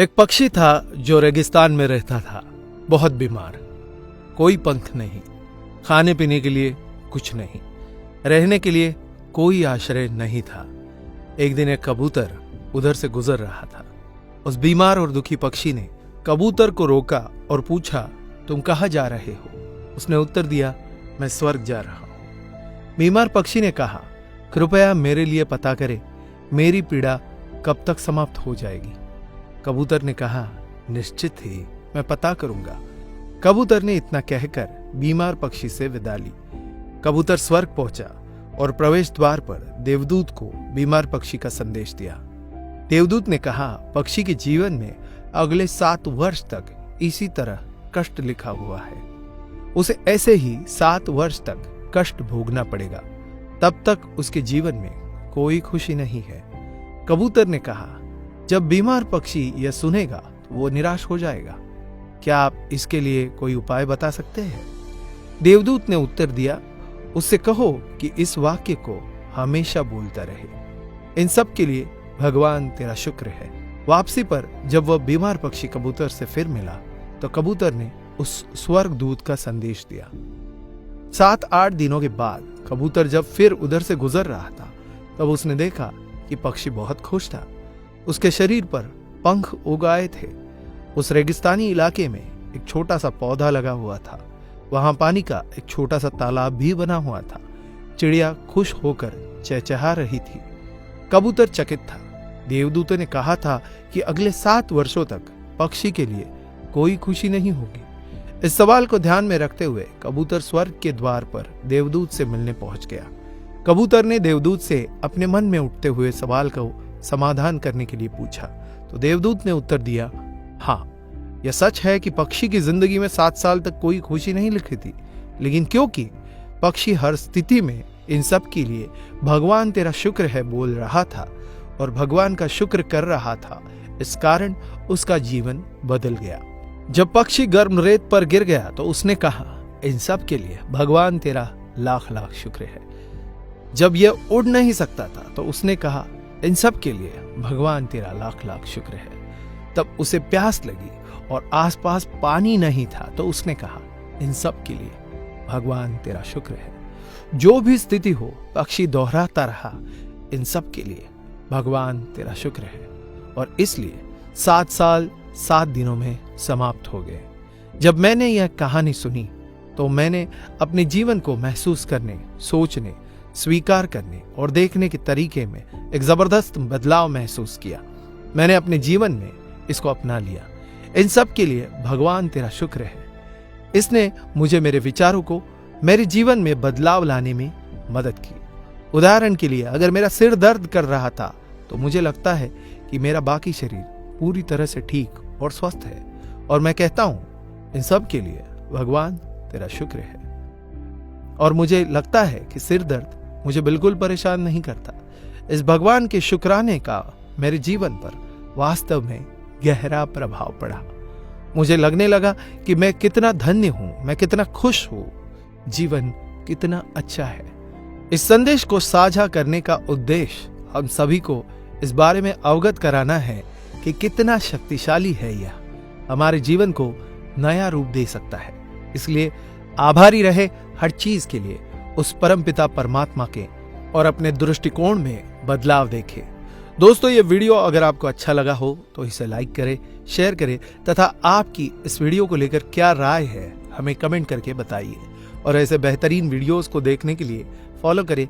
एक पक्षी था जो रेगिस्तान में रहता था, बहुत बीमार। कोई पंख नहीं, खाने पीने के लिए कुछ नहीं, रहने के लिए कोई आश्रय नहीं था। एक दिन एक कबूतर उधर से गुजर रहा था। उस बीमार और दुखी पक्षी ने कबूतर को रोका और पूछा, तुम कहाँ जा रहे हो? उसने उत्तर दिया, मैं स्वर्ग जा रहा हूं। बीमार पक्षी ने कहा, कृपया मेरे लिए पता करें, मेरी पीड़ा कब तक समाप्त हो जाएगी? कबूतर ने कहा, निश्चित ही मैं पता करूंगा। कबूतर ने इतना कहकर बीमार पक्षी से विदा ली। कबूतर स्वर्ग पहुंचा और प्रवेश द्वार पर देवदूत को बीमार पक्षी का संदेश दिया। देवदूत ने कहा, पक्षी के जीवन में अगले 7 वर्ष तक इसी तरह कष्ट लिखा हुआ है। उसे ऐसे ही 7 वर्ष तक कष्ट भोगना पड़ेगा। तब तक उसके जीवन में कोई खुशी नहीं है। कबूतर ने कहा, जब बीमार पक्षी यह सुनेगा तो वो निराश हो जाएगा। क्या आप इसके लिए कोई उपाय बता सकते हैं? देवदूत ने उत्तर दिया, उससे कहो कि इस वाक्य को हमेशा बोलता रहे, इन सब के लिए भगवान तेरा शुक्र है। वापसी पर जब वह बीमार पक्षी कबूतर से फिर मिला तो कबूतर ने उस स्वर्ग दूत का संदेश दिया। 7-8 दिनों के बाद कबूतर जब फिर उधर से गुजर रहा था तब उसने देखा कि पक्षी बहुत खुश था। उसके शरीर पर पंख उग आए थे। उस रेगिस्तानी इलाके में एक छोटा सा पौधा लगा हुआ था। वहां पानी का एक छोटा सा तालाब भी बना हुआ था। चिड़िया खुश होकर चहचहा रही थी। कबूतर चकित था। देवदूत ने कहा था कि अगले 7 वर्षों तक पक्षी के लिए कोई खुशी नहीं होगी। इस सवाल को ध्यान में रखते हुए कबूतर स्वर्ग के द्वार पर देवदूत से मिलने पहुंच गया। कबूतर ने देवदूत से अपने मन में उठते हुए सवाल को समाधान करने के लिए पूछा तो देवदूत ने उत्तर दिया, हाँ, यह सच है कि पक्षी की जिंदगी में 7 साल तक कोई खुशी नहीं लिखी थी, लेकिन क्योंकि पक्षी हर स्थिति में इन सब के लिए भगवान तेरा शुक्र है बोल रहा था और भगवान का शुक्र कर रहा था, इस कारण उसका जीवन बदल गया। जब पक्षी गर्म रेत पर गिर गया तो उसने कहा, इन सब के लिए भगवान तेरा लाख लाख शुक्र है। जब यह उड़ नहीं सकता था तो उसने कहा, इन सब के लिए भगवान तेरा लाख लाख शुक्र है। तब उसे प्यास लगी और आसपास पानी नहीं था तो उसने कहा, इन सब के लिए भगवान तेरा शुक्र है। जो भी स्थिति हो, पक्षी दोहराता रहा, इन सब के लिए भगवान तेरा शुक्र है। और इसलिए 7 साल 7 दिनों में समाप्त हो गए। जब मैंने यह कहानी सुनी तो मैंने अपने जीवन को महसूस करने, सोचने, स्वीकार करने और देखने के तरीके में एक जबरदस्त बदलाव महसूस किया। मैंने अपने जीवन में इसको अपना लिया। इन सब के लिए भगवान तेरा शुक्र है। इसने मुझे मेरे विचारों को मेरे जीवन में बदलाव लाने में मदद की। उदाहरण के लिए, अगर मेरा सिर दर्द कर रहा था तो मुझे लगता है कि मेरा बाकी शरीर पूरी तरह से ठीक और स्वस्थ है और मैं कहता हूं, इन सब के लिए भगवान तेरा शुक्र है। और मुझे लगता है कि सिर दर्द मुझे बिल्कुल परेशान नहीं करता। इस भगवान के शुक्राने का मेरे जीवन पर वास्तव में गहरा प्रभाव पड़ा। मुझे लगने लगा कि मैं कितना धन्य हूं, मैं कितना खुश हूं, जीवन कितना अच्छा है। इस संदेश को साझा करने का उद्देश्य हम सभी को इस बारे में अवगत कराना है कि कितना शक्तिशाली है यह, हमारे जीवन को नया रूप दे सकता है। इसलिए आभारी रहे हर चीज के लिए उस परमपिता परमात्मा के और अपने दृष्टिकोण में बदलाव देखे। दोस्तों, ये वीडियो अगर आपको अच्छा लगा हो तो इसे लाइक करें, शेयर करें तथा आपकी इस वीडियो को लेकर क्या राय है हमें कमेंट करके बताइए। और ऐसे बेहतरीन वीडियोस को देखने के लिए फॉलो करें